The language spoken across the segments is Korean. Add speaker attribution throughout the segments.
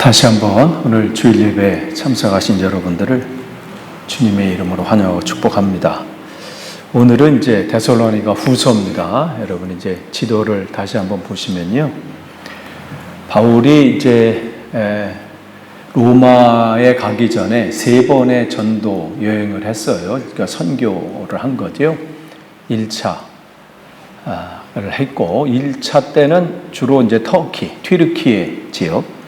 Speaker 1: 다시 한번 오늘 주일 예배에 참석하신 여러분들을 주님의 이름으로 환영하고 축복합니다. 오늘은 이제 데살로니가 후서입니다. 여러분 이제 지도를 다시 한번 보시면요. 바울이 이제 로마에 가기 전에 3번의 전도 여행을 했어요. 그러니까 선교를 한 거죠. 1차를 했고 1차 때는 주로 이제 터키, 튀르키예 지역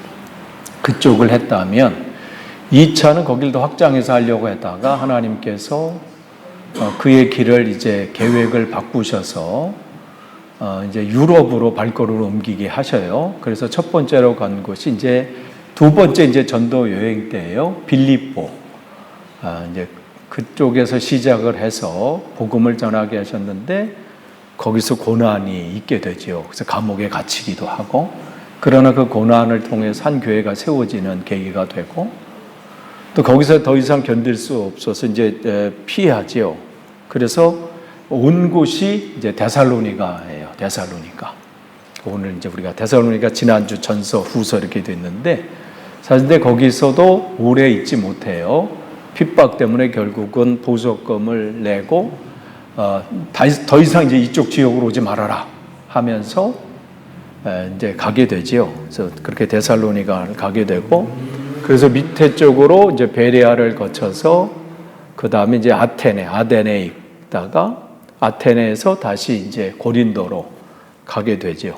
Speaker 1: 그쪽을 했다면 2차는 거길 더 확장해서 하려고 했다가 하나님께서 그의 길을 이제 계획을 바꾸셔서 이제 유럽으로 발걸음을 옮기게 하셔요. 그래서 첫 번째로 간 곳이 이제 두 번째 이제 전도 여행 때예요. 빌립보. 이제 그쪽에서 시작을 해서 복음을 전하게 하셨는데 거기서 고난이 있게 되죠. 그래서 감옥에 갇히기도 하고 그러나 그 고난을 통해서 한 교회가 세워지는 계기가 되고 또 거기서 더 이상 견딜 수 없어서 이제 피하지요. 그래서 온 곳이 이제 데살로니가예요. 데살로니가. 오늘 이제 우리가 데살로니가 지난주 전서 후서 이렇게 돼 있는데 사실 거기서도 오래 있지 못해요. 핍박 때문에 결국은 보석금을 내고 더 이상 이제 이쪽 지역으로 오지 말아라 하면서 이제 가게 되지요. 그래서 그렇게 데살로니가를 가게 되고, 그래서 밑에 쪽으로 이제 베레아를 거쳐서 그 다음에 이제 아테네에 있다가 아테네에서 다시 이제 고린도로 가게 되지요.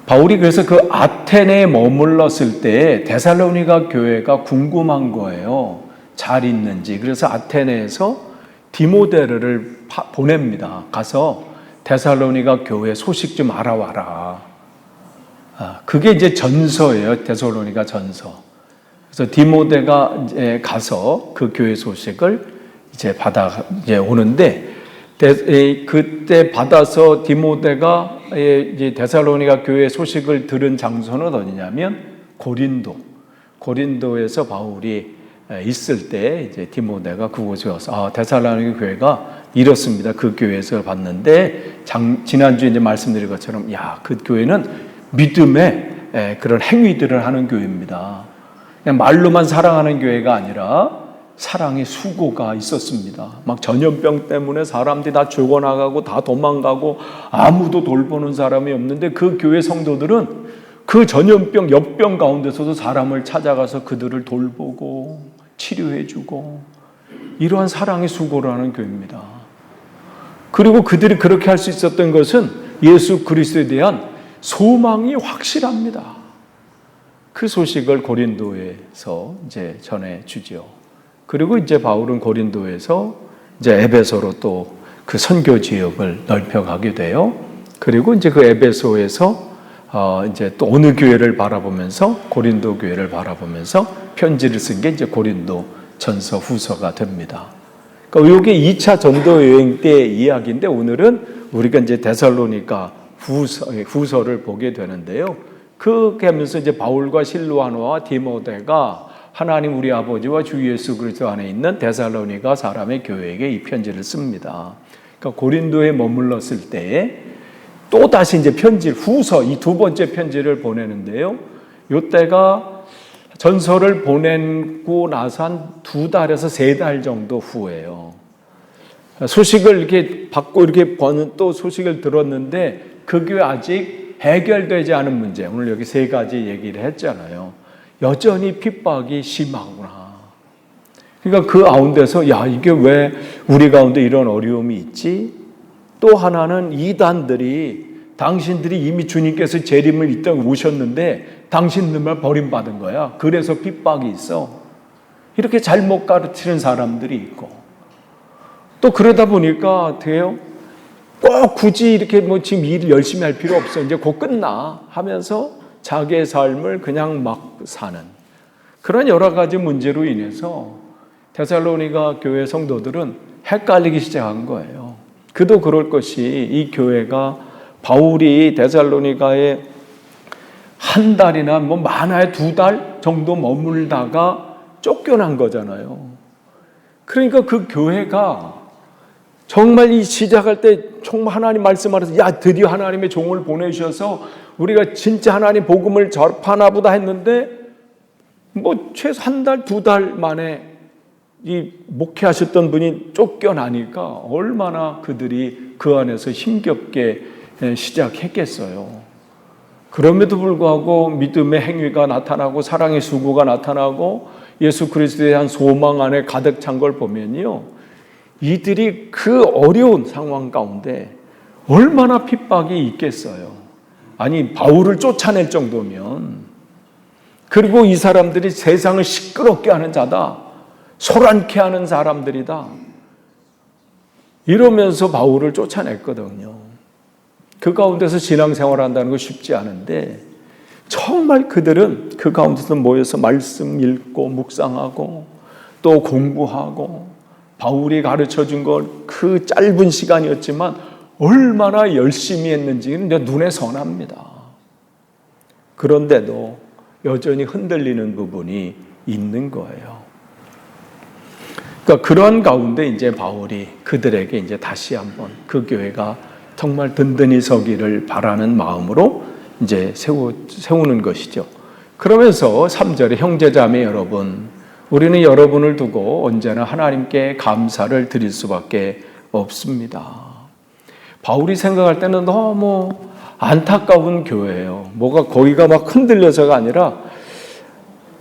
Speaker 1: 바울이 그래서 그 아테네에 머물렀을 때 데살로니가 교회가 궁금한 거예요. 잘 있는지. 그래서 아테네에서 디모데를 보냅니다. 가서 데살로니가 교회 소식 좀 알아와라. 그게 이제 전서예요. 데살로니가 전서. 그래서 디모데가 이제 가서 그 교회 소식을 이제 이제 오는데 그때 받아서 디모데가 이제 데살로니가 교회 소식을 들은 장소는 어디냐면 고린도에서 바울이 있을 때 이제 디모데가 그곳에 와서 데살로니가 교회가 이렇습니다. 그 교회에서 봤는데 지난주에 이제 말씀드린 것처럼 그 교회는 믿음의 그런 행위들을 하는 교회입니다. 그냥 말로만 사랑하는 교회가 아니라 사랑의 수고가 있었습니다. 막 전염병 때문에 사람들이 다 죽어나가고 다 도망가고 아무도 돌보는 사람이 없는데 그 교회 성도들은 그 전염병, 역병 가운데서도 사람을 찾아가서 그들을 돌보고 치료해주고 이러한 사랑의 수고를 하는 교회입니다. 그리고 그들이 그렇게 할 수 있었던 것은 예수 그리스도에 대한 소망이 확실합니다. 그 소식을 고린도에서 이제 전해주죠. 그리고 이제 바울은 고린도에서 이제 에베소로 또 그 선교 지역을 넓혀가게 돼요. 그리고 이제 그 에베소에서 이제 또 어느 교회를 바라보면서 고린도 교회를 바라보면서 편지를 쓴 게 이제 고린도 전서 후서가 됩니다. 그러니까 이게 2차 전도 여행 때 이야기인데 오늘은 우리가 이제 데살로니가 후서를 보게 되는데요. 그렇게 하면서 이제 바울과 실로아노와 디모데가 하나님 우리 아버지와 주 예수 그리스도 안에 있는 데살로니가 사람의 교회에게 이 편지를 씁니다. 그러니까 고린도에 머물렀을 때에 또 다시 이제 후서 이 두 번째 편지를 보내는데요. 이때가 전서를 보내고 나서 한 2달에서 3달 정도 후예요. 소식을 이렇게 받고 이렇게 또 소식을 들었는데 그게 아직 해결되지 않은 문제. 오늘 여기 3가지 얘기를 했잖아요. 여전히 핍박이 심하구나. 그러니까 그 가운데서 이게 왜 우리 가운데 이런 어려움이 있지? 또 하나는 이단들이 당신들이 이미 주님께서 재림을 이 땅에 오셨는데 당신들만 버림받은 거야. 그래서 핍박이 있어. 이렇게 잘못 가르치는 사람들이 있고 또 그러다 보니까 돼요. 꼭 굳이 이렇게 지금 일을 열심히 할 필요 없어. 이제 곧 끝나 하면서 자기의 삶을 그냥 막 사는 그런 여러 가지 문제로 인해서 데살로니가 교회 성도들은 헷갈리기 시작한 거예요. 그도 그럴 것이 이 교회가 바울이 데살로니가에 한 달이나 많아야 2달 정도 머물다가 쫓겨난 거잖아요. 그러니까 그 교회가 정말 이 시작할 때 정말 하나님 말씀하셔서 드디어 하나님의 종을 보내주셔서 우리가 진짜 하나님 복음을 접하나 보다 했는데 뭐 최소 한 달, 두 달 만에 이 목회하셨던 분이 쫓겨나니까 얼마나 그들이 그 안에서 힘겹게 시작했겠어요. 그럼에도 불구하고 믿음의 행위가 나타나고 사랑의 수고가 나타나고 예수 그리스도에 대한 소망 안에 가득 찬 걸 보면요, 이들이 그 어려운 상황 가운데 얼마나 핍박이 있겠어요. 아니, 바울을 쫓아낼 정도면, 그리고 이 사람들이 세상을 시끄럽게 하는 자다, 소란케 하는 사람들이다, 이러면서 바울을 쫓아냈거든요. 그 가운데서 신앙생활 한다는 거 쉽지 않은데 정말 그들은 그 가운데서 모여서 말씀 읽고 묵상하고 또 공부하고 바울이 가르쳐준 것 그 짧은 시간이었지만 얼마나 열심히 했는지는 눈에 선합니다. 그런데도 여전히 흔들리는 부분이 있는 거예요. 그러니까 그런 가운데 이제 바울이 그들에게 이제 다시 한번 그 교회가 정말 든든히 서기를 바라는 마음으로 이제 세우는 것이죠. 그러면서 3절에 형제자매 여러분, 우리는 여러분을 두고 언제나 하나님께 감사를 드릴 수밖에 없습니다. 바울이 생각할 때는 너무 안타까운 교회예요. 뭐가 거기가 막 흔들려서가 아니라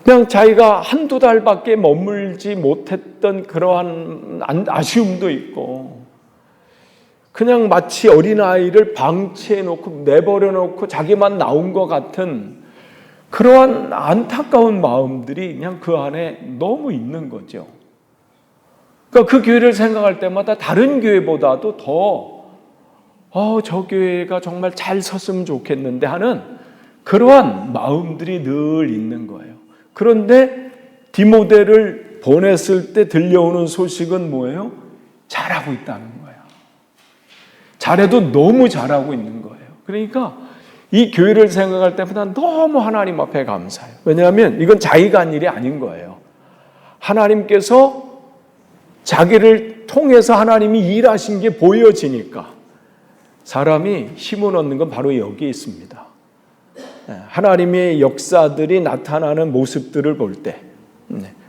Speaker 1: 그냥 자기가 한두 달밖에 머물지 못했던 그러한 아쉬움도 있고, 그냥 마치 어린아이를 방치해놓고 내버려놓고 자기만 나온 것 같은 그러한 안타까운 마음들이 그냥 그 안에 너무 있는 거죠. 그러니까 그 교회를 생각할 때마다 다른 교회보다도 더 저 교회가 정말 잘 섰으면 좋겠는데 하는 그러한 마음들이 늘 있는 거예요. 그런데 디모데를 보냈을 때 들려오는 소식은 뭐예요? 잘하고 있다는 거예요. 잘해도 너무 잘하고 있는 거예요. 그러니까 이 교회를 생각할 때마다 너무 하나님 앞에 감사해요. 왜냐하면 이건 자기가 한 일이 아닌 거예요. 하나님께서 자기를 통해서 하나님이 일하신 게 보여지니까 사람이 힘을 얻는 건 바로 여기에 있습니다. 하나님의 역사들이 나타나는 모습들을 볼 때,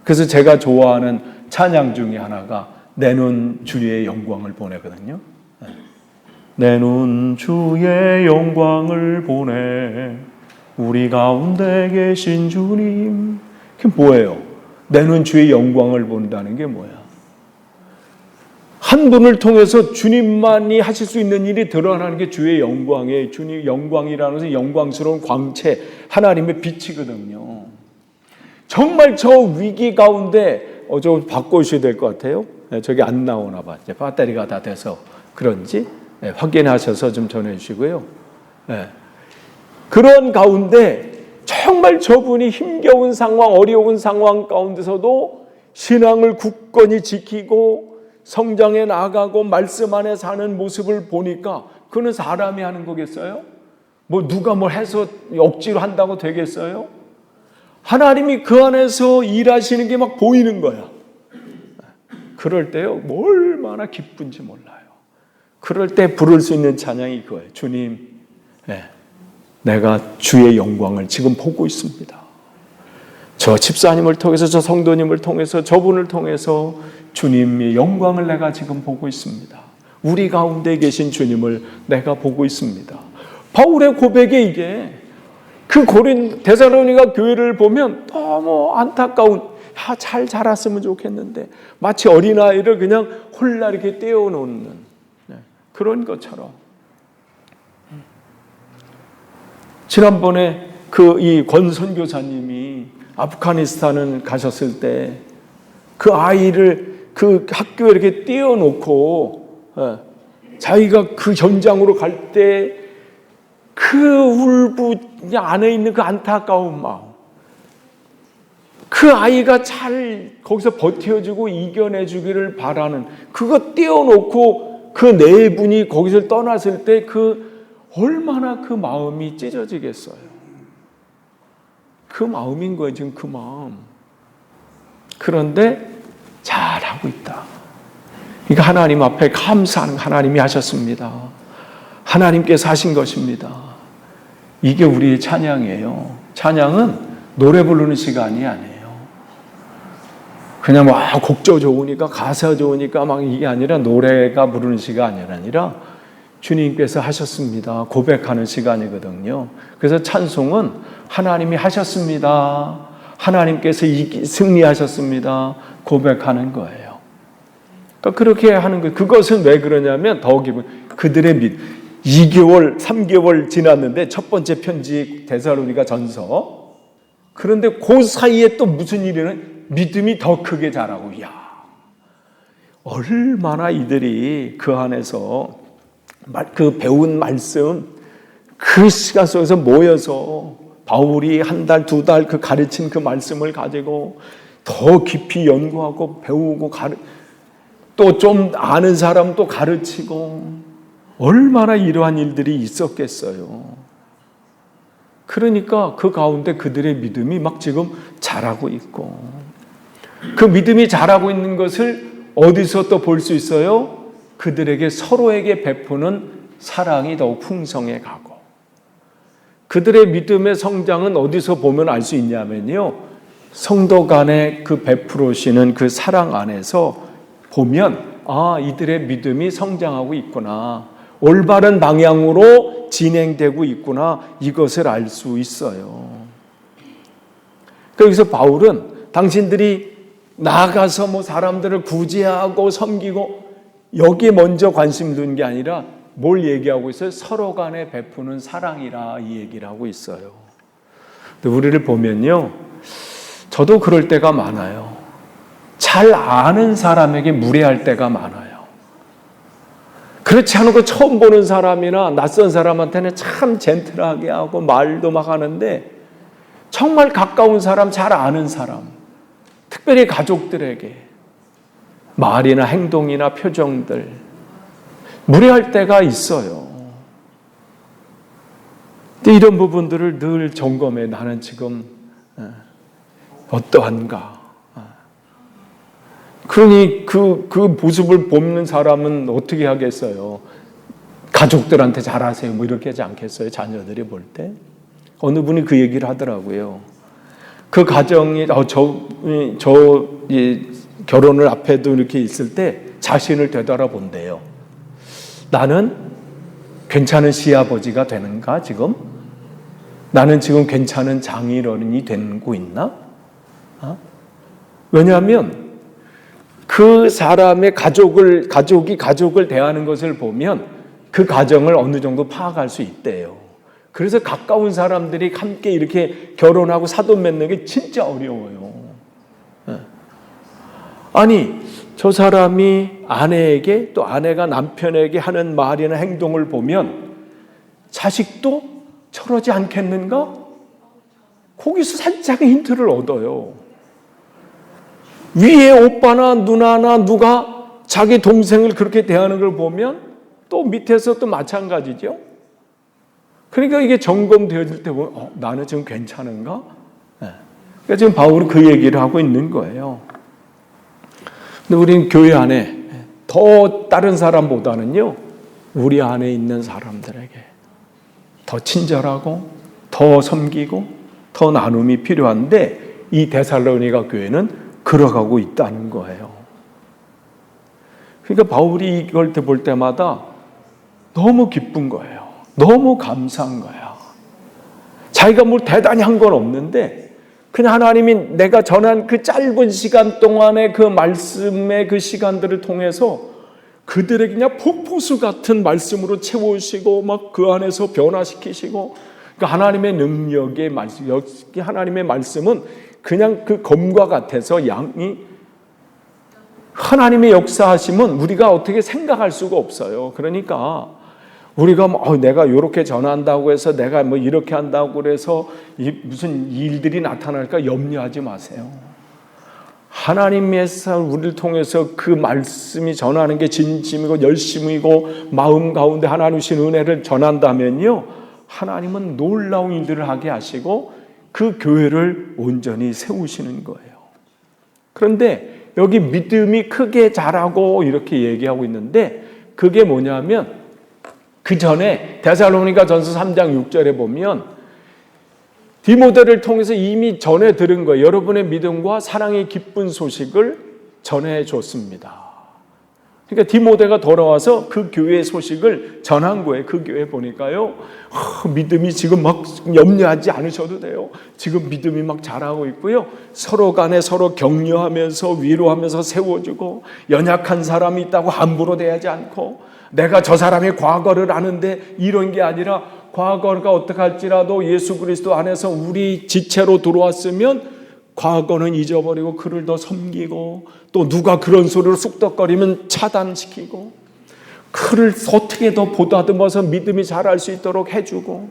Speaker 1: 그래서 제가 좋아하는 찬양 중에 하나가 내 눈 주의 영광을 보내거든요. 내 눈 주의 영광을 보내 우리 가운데 계신 주님. 그게 뭐예요? 내 눈 주의 영광을 본다는 게 뭐야? 한 분을 통해서 주님만이 하실 수 있는 일이 드러나는 게 주의 영광이에요. 주님 영광이라는 것은 영광스러운 광채, 하나님의 빛이거든요. 정말 저 위기 가운데 저 바꿔주셔야 될 것 같아요. 저기 안 나오나 봐. 이제 배터리가 다 돼서 그런지 확인하셔서 좀 전해주시고요. 그런 가운데 정말 저분이 힘겨운 상황, 어려운 상황 가운데서도 신앙을 굳건히 지키고 성장해 나가고 말씀 안에 사는 모습을 보니까 그는 사람이 하는 거겠어요? 뭐 누가 뭘 해서 억지로 한다고 되겠어요? 하나님이 그 안에서 일하시는 게 막 보이는 거야. 그럴 때요, 얼마나 기쁜지 몰라요. 그럴 때 부를 수 있는 찬양이 그거예요. 주님, 내가 주의 영광을 지금 보고 있습니다. 저 집사님을 통해서, 저 성도님을 통해서, 저분을 통해서 주님의 영광을 내가 지금 보고 있습니다. 우리 가운데 계신 주님을 내가 보고 있습니다. 바울의 고백에 이게 그 데살로니가 교회를 보면 너무 안타까운, 잘 자랐으면 좋겠는데 마치 어린아이를 그냥 홀라 이렇게 떼어놓는 그런 것처럼. 지난번에 이 권 선교사님이 아프가니스탄을 가셨을 때 그 아이를 그 학교에 이렇게 띄워놓고 자기가 그 현장으로 갈 때 그 울부 안에 있는 그 안타까운 마음, 그 아이가 잘 거기서 버텨주고 이겨내주기를 바라는 그거 띄워놓고 그 네 분이 거기서 떠났을 때 얼마나 그 마음이 찢어지겠어요. 그 마음인 거예요, 지금 그 마음. 그런데 잘하고 있다. 그러니까 하나님 앞에 감사하는, 하나님이 하셨습니다. 하나님께서 하신 것입니다. 이게 우리의 찬양이에요. 찬양은 노래 부르는 시간이 아니에요. 그냥 막 곡조 좋으니까, 가사 좋으니까 막 이게 아니라, 노래가 부르는 시간이 아니라 주님께서 하셨습니다 고백하는 시간이거든요. 그래서 찬송은 하나님이 하셨습니다, 하나님께서 승리하셨습니다 고백하는 거예요. 그러니까 그렇게 하는 거예요. 그것은 왜 그러냐면 더 기분, 그들의 2개월, 3개월 지났는데 첫 번째 편지 데살로니가 전서. 그런데 그 사이에 또 무슨 일이는 믿음이 더 크게 자라고. 이야, 얼마나 이들이 그 안에서 그 배운 말씀, 그 시간 속에서 모여서 바울이 1달, 2달 그 가르친 그 말씀을 가지고 더 깊이 연구하고 배우고 또 좀 아는 사람 또 가르치고, 얼마나 이러한 일들이 있었겠어요. 그러니까 그 가운데 그들의 믿음이 막 지금 자라고 있고, 그 믿음이 자라고 있는 것을 어디서 또 볼 수 있어요? 그들에게 서로에게 베푸는 사랑이 더욱 풍성해 가고. 그들의 믿음의 성장은 어디서 보면 알 수 있냐면요, 성도 간의 그 베풀으시는 그 사랑 안에서 보면, 아, 이들의 믿음이 성장하고 있구나, 올바른 방향으로 진행되고 있구나, 이것을 알 수 있어요. 그래서 바울은 당신들이 나가서 뭐 사람들을 구제하고 섬기고 여기에 먼저 관심 두는 게 아니라 뭘 얘기하고 있어요? 서로 간에 베푸는 사랑이라, 이 얘기를 하고 있어요. 근데 우리를 보면요, 저도 그럴 때가 많아요. 잘 아는 사람에게 무례할 때가 많아요. 그렇지 않고 처음 보는 사람이나 낯선 사람한테는 참 젠틀하게 하고 말도 막 하는데, 정말 가까운 사람, 잘 아는 사람, 특별히 가족들에게 말이나 행동이나 표정들 무례할 때가 있어요. 근데 이런 부분들을 늘 점검해. 나는 지금 어떠한가? 그러니 그 모습을 보는 사람은 어떻게 하겠어요? 가족들한테 잘하세요 뭐 이렇게 하지 않겠어요? 자녀들이 볼 때. 어느 분이 그 얘기를 하더라고요. 그 가정이 결혼을 앞에도 이렇게 있을 때 자신을 되돌아본대요. 나는 괜찮은 시아버지가 되는가 지금? 나는 지금 괜찮은 장인어른이 되고 있나? 왜냐하면 그 사람의 가족이 가족을 대하는 것을 보면 그 가정을 어느 정도 파악할 수 있대요. 그래서 가까운 사람들이 함께 이렇게 결혼하고 사돈 맺는 게 진짜 어려워요. 아니, 저 사람이 아내에게, 또 아내가 남편에게 하는 말이나 행동을 보면 자식도 저러지 않겠는가? 거기서 살짝 힌트를 얻어요. 위에 오빠나 누나나 누가 자기 동생을 그렇게 대하는 걸 보면 또 밑에서 또 마찬가지죠. 그러니까 이게 점검되어질 때 보면 나는 지금 괜찮은가? 그러니까 지금 바울은 그 얘기를 하고 있는 거예요. 근데 우리는 교회 안에 더 다른 사람보다는요, 우리 안에 있는 사람들에게 더 친절하고 더 섬기고 더 나눔이 필요한데, 이 데살로니가 교회는 걸어가고 있다는 거예요. 그러니까 바울이 이걸 볼 때마다 너무 기쁜 거예요. 너무 감사한 거예요. 자기가 뭘 대단히 한 건 없는데 그냥 하나님이 내가 전한 그 짧은 시간 동안의 그 말씀의 그 시간들을 통해서 그들에게 그냥 폭포수 같은 말씀으로 채우시고 막 그 안에서 변화시키시고, 그러니까 하나님의 능력의 말씀, 하나님의 말씀은 그냥 그 검과 같아서 양이 하나님의 역사하심은 우리가 어떻게 생각할 수가 없어요. 그러니까 우리가 내가 이렇게 전한다고 해서 내가 뭐 이렇게 한다고 그래서 무슨 일들이 나타날까 염려하지 마세요. 하나님께서 우리를 통해서 그 말씀이 전하는 게 진심이고 열심이고 마음 가운데 하나님 주신 은혜를 전한다면요, 하나님은 놀라운 일들을 하게 하시고 그 교회를 온전히 세우시는 거예요. 그런데 여기 믿음이 크게 자라고 이렇게 얘기하고 있는데, 그게 뭐냐면 그 전에 데살로니가전서 3장 6절에 보면 디모데를 통해서 이미 전해 들은 거예요. 여러분의 믿음과 사랑의 기쁜 소식을 전해 줬습니다. 그러니까 디모데가 돌아와서 그 교회의 소식을 전한 거예요. 그 교회 보니까요, 믿음이 지금 막 염려하지 않으셔도 돼요. 지금 믿음이 막 자라고 있고요. 서로 간에 서로 격려하면서 위로하면서 세워주고, 연약한 사람이 있다고 함부로 대하지 않고, 내가 저 사람의 과거를 아는데 이런 게 아니라 과거가 어떻게 할지라도 예수 그리스도 안에서 우리 지체로 들어왔으면 과거는 잊어버리고 그를 더 섬기고, 또 누가 그런 소리로 쑥덕거리면 차단시키고, 그를 어떻게 더 보다듬어서 믿음이 자랄 수 있도록 해주고,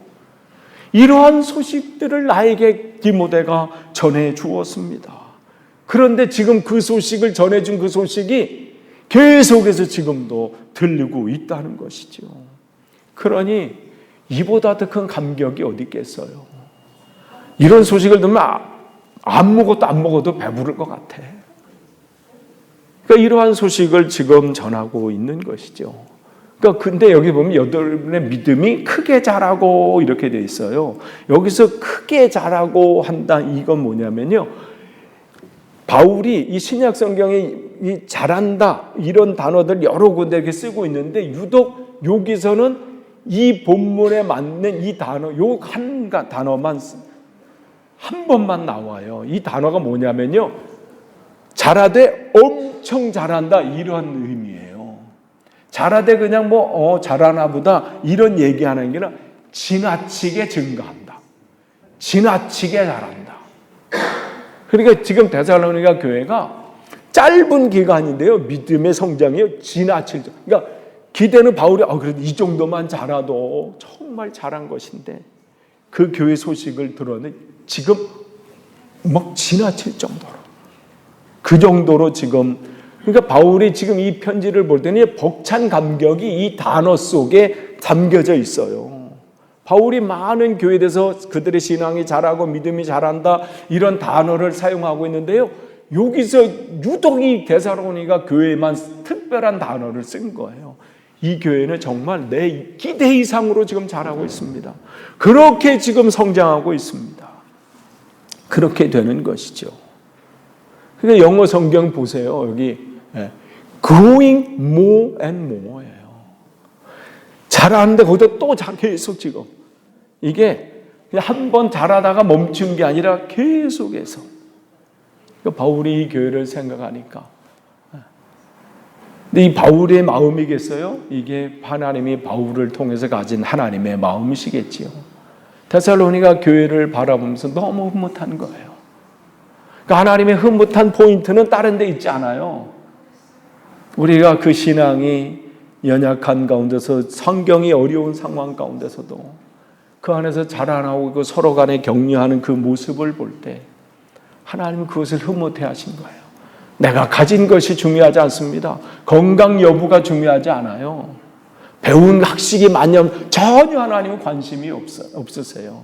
Speaker 1: 이러한 소식들을 나에게 디모데가 전해 주었습니다. 그런데 지금 그 소식을 전해준 그 소식이 계속해서 지금도 들리고 있다는 것이죠. 그러니 이보다 더 큰 감격이 어디 있겠어요. 이런 소식을 들으면 아무것도 안 먹어도 배부를 것 같아. 그러니까 이러한 소식을 지금 전하고 있는 것이죠. 그러니까 근데 여기 보면 여러분의 믿음이 크게 자라고 이렇게 돼 있어요. 여기서 크게 자라고 한다, 이건 뭐냐면요, 바울이 이 신약 성경에 이 자란다 이런 단어들 여러 군데 이렇게 쓰고 있는데, 유독 여기서는 이 본문에 맞는 이 단어, 요 한 단어만 한 번만 나와요. 이 단어가 뭐냐면요, 자라되 엄청 자란다, 이런 의미예요. 자라되 그냥 자라나 보다 이런 얘기하는 게 아니라 지나치게 증가한다, 지나치게 자란다. 그러니까 지금 데살로니가 교회가 짧은 기간인데요, 믿음의 성장이 지나칠 정도. 그러니까 기대는 바울이 그래도 이 정도만 자라도 정말 잘한 것인데, 그 교회 소식을 들었는데 지금 막 지나칠 정도로, 그 정도로 지금, 그러니까 바울이 지금 이 편지를 볼 때는 벅찬 감격이 이 단어 속에 담겨져 있어요. 바울이 많은 교회에 대해서 그들의 신앙이 자라고 믿음이 자란다 이런 단어를 사용하고 있는데요, 여기서 유독 이 데살로니가 교회만 특별한 단어를 쓴 거예요. 이 교회는 정말 내 기대 이상으로 지금 자라고 있습니다. 그렇게 지금 성장하고 있습니다. 그렇게 되는 것이죠. 그러니까 영어 성경 보세요. 여기 growing more and more예요. 자라는데 거기다 또 계속 지금 이게 한 번 자라다가 멈춘 게 아니라 계속해서. 그러니까 바울이 이 교회를 생각하니까, 근데 이 바울의 마음이겠어요? 이게 하나님이 바울을 통해서 가진 하나님의 마음이시겠지요. 데살로니가 교회를 바라보면서 너무 흐뭇한 거예요. 그러니까 하나님의 흐뭇한 포인트는 다른 데 있지 않아요. 우리가 그 신앙이 연약한 가운데서, 성경이 어려운 상황 가운데서도 그 안에서 자라나고 있고 서로 간에 격려하는 그 모습을 볼 때 하나님은 그것을 흐뭇해 하신 거예요. 내가 가진 것이 중요하지 않습니다. 건강 여부가 중요하지 않아요. 배운 학식이 많냐면 전혀 하나님은 관심이 없으세요.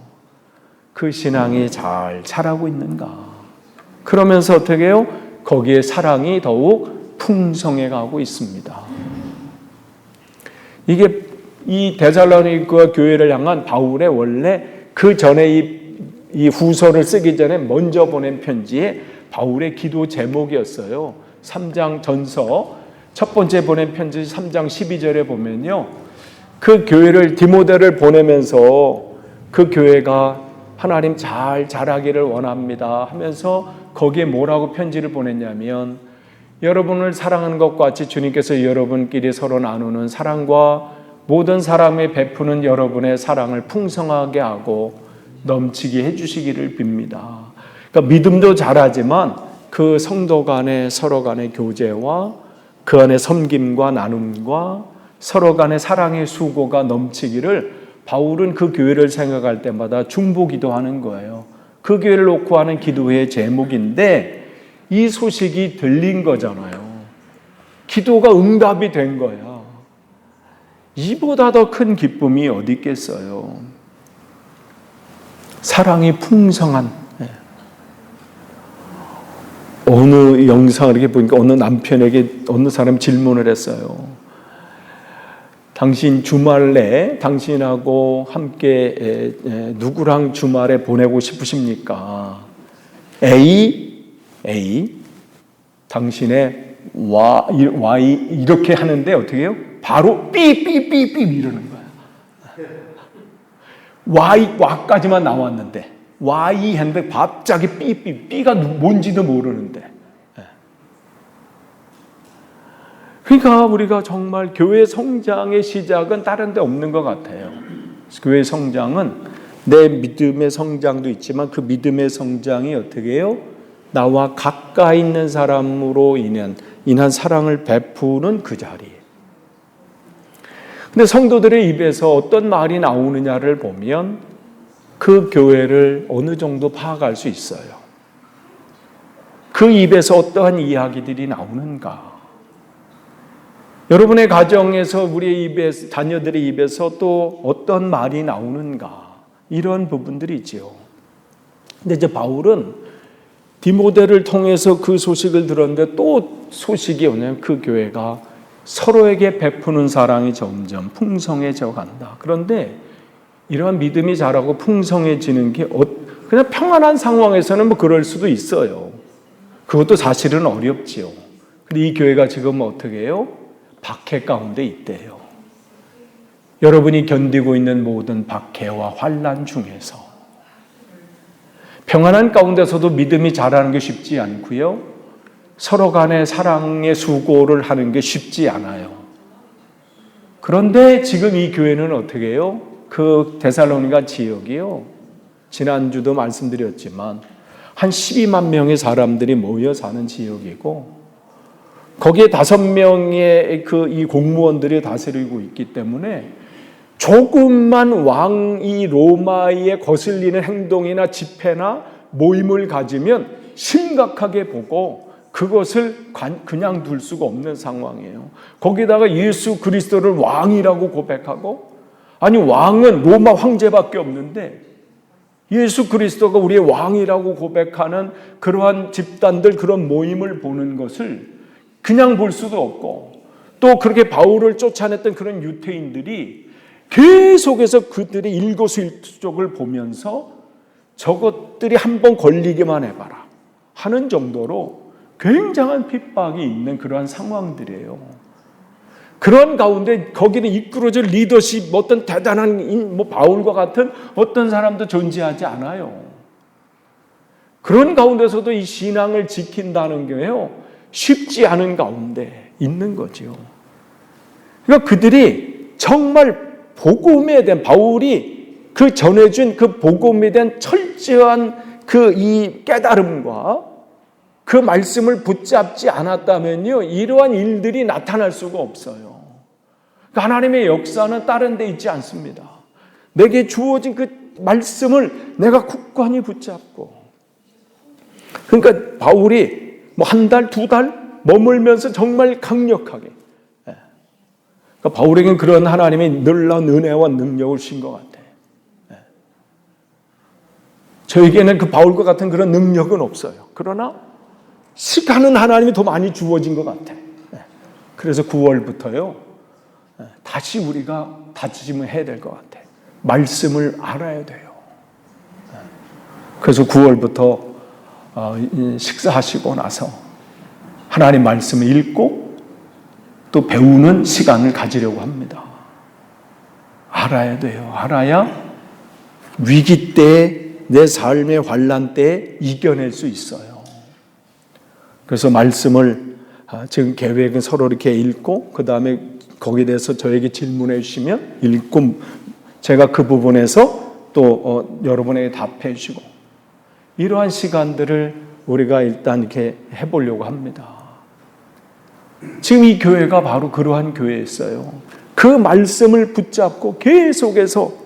Speaker 1: 그 신앙이 잘 자라고 있는가. 그러면서 어떻게 해요? 거기에 사랑이 더욱 풍성해 가고 있습니다. 이게 이 데살로니가 교회를 향한 바울의 원래 그 전에 이 후서를 쓰기 전에 먼저 보낸 편지에 바울의 기도 제목이었어요. 3장 전서 첫 번째 보낸 편지 3장 12절에 보면요, 그 교회를, 디모데를 보내면서 그 교회가 하나님 잘 자라기를 원합니다 하면서 거기에 뭐라고 편지를 보냈냐면, 여러분을 사랑하는 것과 같이 주님께서 여러분끼리 서로 나누는 사랑과 모든 사람에 베푸는 여러분의 사랑을 풍성하게 하고 넘치게 해주시기를 빕니다. 그러니까 믿음도 잘하지만 그 성도 간의 서로 간의 교제와 그 안에 섬김과 나눔과 서로 간의 사랑의 수고가 넘치기를 바울은 그 교회를 생각할 때마다 중보기도하는 거예요. 그 교회를 놓고 하는 기도의 제목인데 이 소식이 들린 거잖아요. 기도가 응답이 된 거야. 이보다 더 큰 기쁨이 어디 있겠어요. 사랑이 풍성한, 어느 영상을 이렇게 보니까 어느 남편에게 어느 사람이 질문을 했어요. 당신 주말 내 당신하고 함께 누구랑 주말에 보내고 싶으십니까? A 당신의 Y 이렇게 하는데 어떻게 해요? 바로 삐삐삐삐 이러는 거야. Y까지만 나왔는데 Y 했는데 갑자기 B가 뭔지도 모르는데. 그러니까 우리가 정말 교회 성장의 시작은 다른 데 없는 것 같아요. 교회 성장은 내 믿음의 성장도 있지만 그 믿음의 성장이 어떻게 해요? 나와 가까이 있는 사람으로 인한 사랑을 베푸는 그 자리. 근데 성도들의 입에서 어떤 말이 나오느냐를 보면 그 교회를 어느 정도 파악할 수 있어요. 그 입에서 어떠한 이야기들이 나오는가? 여러분의 가정에서 우리의 입에서, 자녀들의 입에서 또 어떤 말이 나오는가? 이런 부분들이 있지요. 근데 이제 바울은 디모데를 통해서 그 소식을 들었는데 또 소식이 오냐면 그 교회가 서로에게 베푸는 사랑이 점점 풍성해져 간다. 그런데 이러한 믿음이 자라고 풍성해지는 게 그냥 평안한 상황에서는 뭐 그럴 수도 있어요. 그것도 사실은 어렵지요. 근데 이 교회가 지금 어떻게 해요? 박해 가운데 있대요. 여러분이 견디고 있는 모든 박해와 환난 중에서 평안한 가운데서도 믿음이 자라는 게 쉽지 않고요. 서로 간의 사랑의 수고를 하는 게 쉽지 않아요. 그런데 지금 이 교회는 어떻게 해요? 그 데살로니가 지역이요. 지난주도 말씀드렸지만 한 12만 명의 사람들이 모여 사는 지역이고 거기에 5명의 이 공무원들이 다스리고 있기 때문에 조금만 왕이 로마에 거슬리는 행동이나 집회나 모임을 가지면 심각하게 보고 그것을 그냥 둘 수가 없는 상황이에요. 거기다가 예수 그리스도를 왕이라고 고백하고, 아니 왕은 로마 황제밖에 없는데 예수 그리스도가 우리의 왕이라고 고백하는 그러한 집단들, 그런 모임을 보는 것을 그냥 볼 수도 없고, 또 그렇게 바울을 쫓아냈던 그런 유태인들이 계속해서 그들의 일거수일투족을 보면서 저것들이 한번 걸리기만 해봐라 하는 정도로 굉장한 핍박이 있는 그러한 상황들이에요. 그런 가운데 거기는 이끌어줄 리더십, 어떤 대단한 바울과 같은 어떤 사람도 존재하지 않아요. 그런 가운데서도 이 신앙을 지킨다는 게요, 쉽지 않은 가운데 있는 거죠. 그러니까 그들이 정말 복음에 대한, 바울이 그 전해준 그 복음에 대한 철저한 그 이 깨달음과 그 말씀을 붙잡지 않았다면요, 이러한 일들이 나타날 수가 없어요. 그러니까 하나님의 역사는 다른 데 있지 않습니다. 내게 주어진 그 말씀을 내가 굳건히 붙잡고, 그러니까 바울이 뭐 한 달, 2달 머물면서 정말 강력하게, 그러니까 바울에게는 그런 하나님의 놀라운 은혜와 능력을 주신 것 같아요. 저에게는 그 바울과 같은 그런 능력은 없어요. 그러나 시간은 하나님이 더 많이 주어진 것 같아요. 그래서 9월부터요, 다시 우리가 다짐을 해야 될 것 같아요. 말씀을 알아야 돼요. 그래서 9월부터 식사하시고 나서 하나님 말씀을 읽고 또 배우는 시간을 가지려고 합니다. 알아야 돼요. 알아야 위기 때, 내 삶의 환난 때 이겨낼 수 있어요. 그래서 말씀을 지금 계획은 서로 이렇게 읽고, 그 다음에 거기에 대해서 저에게 질문해 주시면 읽고, 제가 그 부분에서 또 여러분에게 답해 주시고, 이러한 시간들을 우리가 일단 이렇게 해보려고 합니다. 지금 이 교회가 바로 그러한 교회였어요. 그 말씀을 붙잡고 계속해서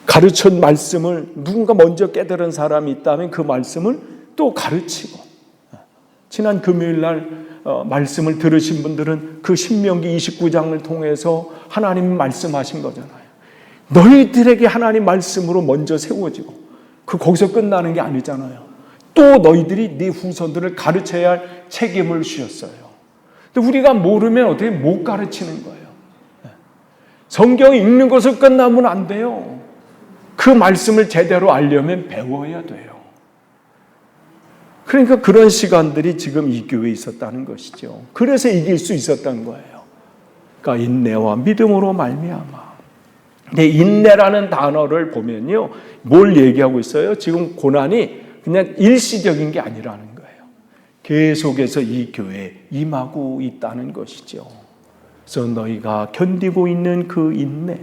Speaker 1: 가르친 말씀을, 누군가 먼저 깨달은 사람이 있다면 그 말씀을 또 가르치고, 지난 금요일 날 말씀을 들으신 분들은 그 신명기 29장을 통해서 하나님 말씀하신 거잖아요. 너희들에게 하나님 말씀으로 먼저 세워지고, 거기서 끝나는 게 아니잖아요. 또 너희들이 네 후손들을 가르쳐야 할 책임을 주셨어요. 근데 우리가 모르면 어떻게 못 가르치는 거예요. 성경 읽는 것을 끝나면 안 돼요. 그 말씀을 제대로 알려면 배워야 돼요. 그러니까 그런 시간들이 지금 이 교회에 있었다는 것이죠. 그래서 이길 수 있었던 거예요. 그러니까 인내와 믿음으로 말미암아. 근데 인내라는 단어를 보면요, 뭘 얘기하고 있어요? 지금 고난이 그냥 일시적인 게 아니라는 거예요. 계속해서 이 교회에 임하고 있다는 것이죠. 그래서 너희가 견디고 있는 그 인내,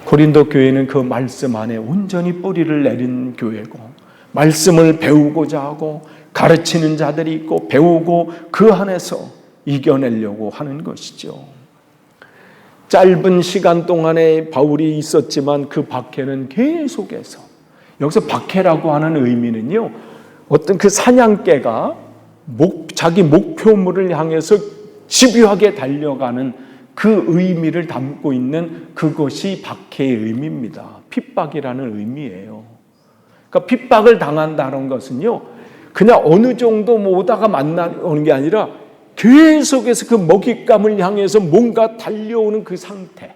Speaker 1: 고린도 교회는 그 말씀 안에 온전히 뿌리를 내린 교회고, 말씀을 배우고자 하고 가르치는 자들이 있고 배우고 그 안에서 이겨내려고 하는 것이죠. 짧은 시간 동안에 바울이 있었지만 그 박해는 계속해서, 여기서 박해라고 하는 의미는요, 어떤 그 사냥개가 자기 목표물을 향해서 집요하게 달려가는 그 의미를 담고 있는 그것이 박해의 의미입니다. 핍박이라는 의미예요. 그러니까 핍박을 당한다는 것은요, 그냥 어느 정도 오다가 만나는 게 아니라 계속해서 그 먹잇감을 향해서 뭔가 달려오는 그 상태.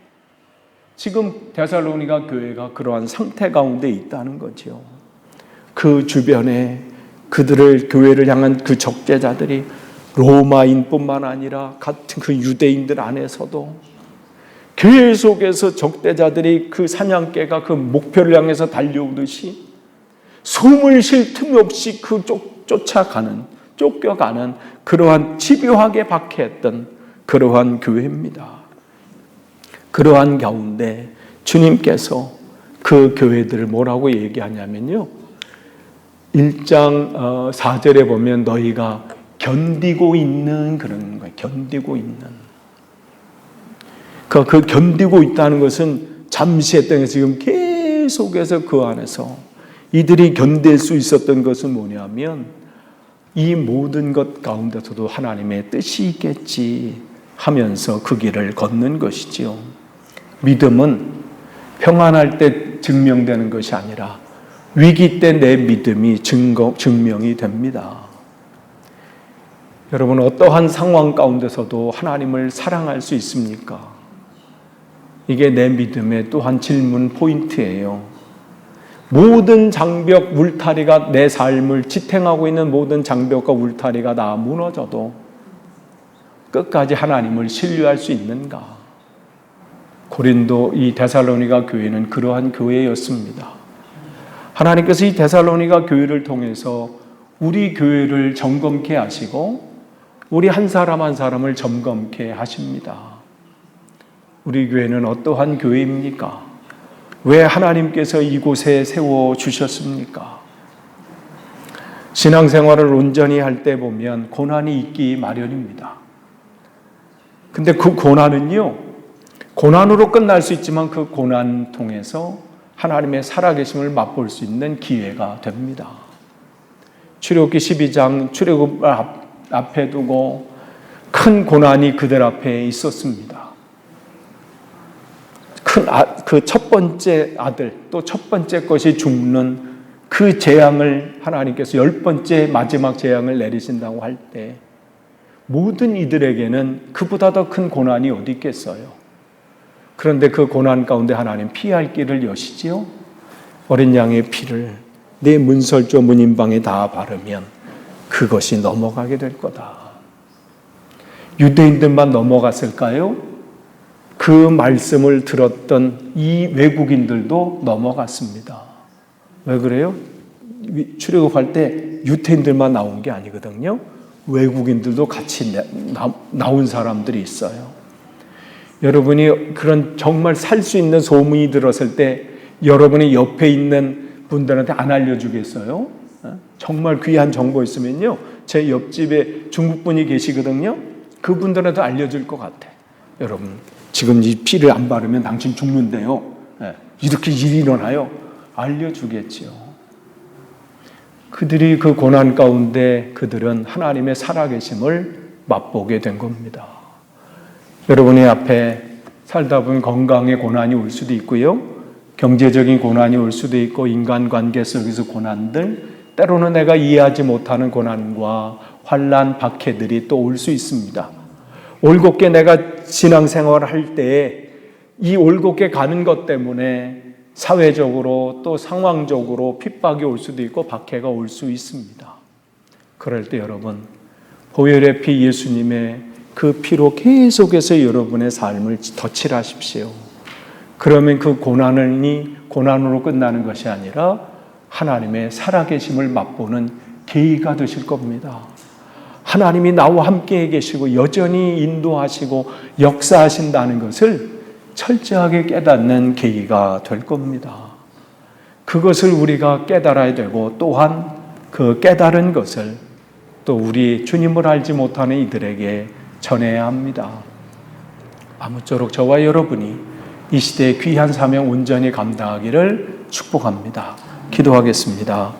Speaker 1: 지금 데살로니가 교회가 그러한 상태 가운데 있다는 거죠. 그 주변에 그들을, 교회를 향한 그 적대자들이 로마인뿐만 아니라 같은 그 유대인들 안에서도 계속해서 적대자들이 그 사냥개가 그 목표를 향해서 달려오듯이 숨을 쉴 틈이 없이 그 쫓겨가는 그러한 집요하게 박해했던 그러한 교회입니다. 그러한 가운데 주님께서 그 교회들을 뭐라고 얘기하냐면요, 1장 4절에 보면 너희가 견디고 있는 그런 거예요. 견디고 있는. 그 견디고 있다는 것은 잠시 했던 게 지금 계속해서 그 안에서 이들이 견딜 수 있었던 것은 뭐냐면 이 모든 것 가운데서도 하나님의 뜻이 있겠지 하면서 그 길을 걷는 것이지요. 믿음은 평안할 때 증명되는 것이 아니라 위기 때 내 믿음이 증명이 됩니다. 여러분, 어떠한 상황 가운데서도 하나님을 사랑할 수 있습니까? 이게 내 믿음의 또 한 질문 포인트예요. 모든 장벽, 울타리가 내 삶을 지탱하고 있는 모든 장벽과 울타리가 다 무너져도 끝까지 하나님을 신뢰할 수 있는가? 고린도 이 데살로니가 교회는 그러한 교회였습니다. 하나님께서 이 데살로니가 교회를 통해서 우리 교회를 점검케 하시고 우리 한 사람 한 사람을 점검케 하십니다. 우리 교회는 어떠한 교회입니까? 왜 하나님께서 이곳에 세워주셨습니까? 신앙생활을 온전히 할 때 보면 고난이 있기 마련입니다. 근데 그 고난은요, 고난으로 끝날 수 있지만 그 고난 통해서 하나님의 살아계심을 맛볼 수 있는 기회가 됩니다. 출애굽기 12장 출애굽 앞에 두고 큰 고난이 그들 앞에 있었습니다. 그 첫 번째 아들, 또 첫 번째 것이 죽는 그 재앙을 하나님께서 10번째 마지막 재앙을 내리신다고 할 때 모든 이들에게는 그보다 더 큰 고난이 어디 있겠어요? 그런데 그 고난 가운데 하나님 피할 길을 여시지요. 어린 양의 피를 내 문설조 문인방에 다 바르면 그것이 넘어가게 될 거다. 유대인들만 넘어갔을까요? 그 말씀을 들었던 이 외국인들도 넘어갔습니다. 왜 그래요? 출애굽할 때 유대인들만 나온 게 아니거든요. 외국인들도 같이 나온 사람들이 있어요. 여러분이 그런 정말 살 수 있는 소문이 들었을 때 여러분이 옆에 있는 분들한테 안 알려주겠어요? 정말 귀한 정보 있으면요, 제 옆집에 중국분이 계시거든요. 그분들한테 알려줄 것 같아. 여러분, 지금 이 피를 안 바르면 당신 죽는데요. 이렇게 일이 일어나요. 알려주겠지요. 그들이 그 고난 가운데 그들은 하나님의 살아계심을 맛보게 된 겁니다. 여러분의 앞에 살다 보면 건강의 고난이 올 수도 있고요, 경제적인 고난이 올 수도 있고, 인간관계 속에서 고난들, 때로는 내가 이해하지 못하는 고난과 환난, 박해들이 또 올 수 있습니다. 올곧게 내가 신앙생활을 할 때 이 올곧게 가는 것 때문에 사회적으로 또 상황적으로 핍박이 올 수도 있고 박해가 올 수 있습니다. 그럴 때 여러분, 보혈의 피 예수님의 그 피로 계속해서 여러분의 삶을 덧칠하십시오. 그러면 그 고난이 고난으로 끝나는 것이 아니라 하나님의 살아계심을 맛보는 계기가 되실 겁니다. 하나님이 나와 함께 계시고 여전히 인도하시고 역사하신다는 것을 철저하게 깨닫는 계기가 될 겁니다. 그것을 우리가 깨달아야 되고 또한 그 깨달은 것을 또 우리 주님을 알지 못하는 이들에게 전해야 합니다. 아무쪼록 저와 여러분이 이 시대의 귀한 사명 온전히 감당하기를 축복합니다. 기도하겠습니다.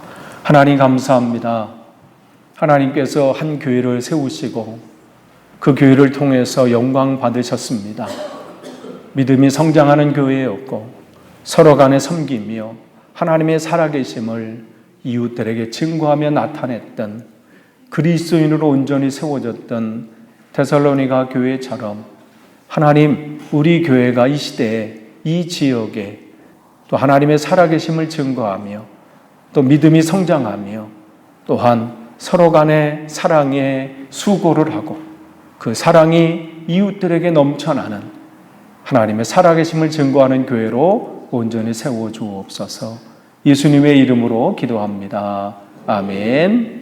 Speaker 1: 하나님 감사합니다. 하나님께서 한 교회를 세우시고 그 교회를 통해서 영광 받으셨습니다. 믿음이 성장하는 교회였고 서로 간에 섬기며 하나님의 살아계심을 이웃들에게 증거하며 나타냈던 그리스도인으로 온전히 세워졌던 데살로니가 교회처럼 하나님, 우리 교회가 이 시대에 이 지역에 또 하나님의 살아계심을 증거하며 또 믿음이 성장하며 또한 서로 간에 사랑에 수고를 하고 그 사랑이 이웃들에게 넘쳐나는 하나님의 살아계심을 증거하는 교회로 온전히 세워주옵소서. 예수님의 이름으로 기도합니다. 아멘.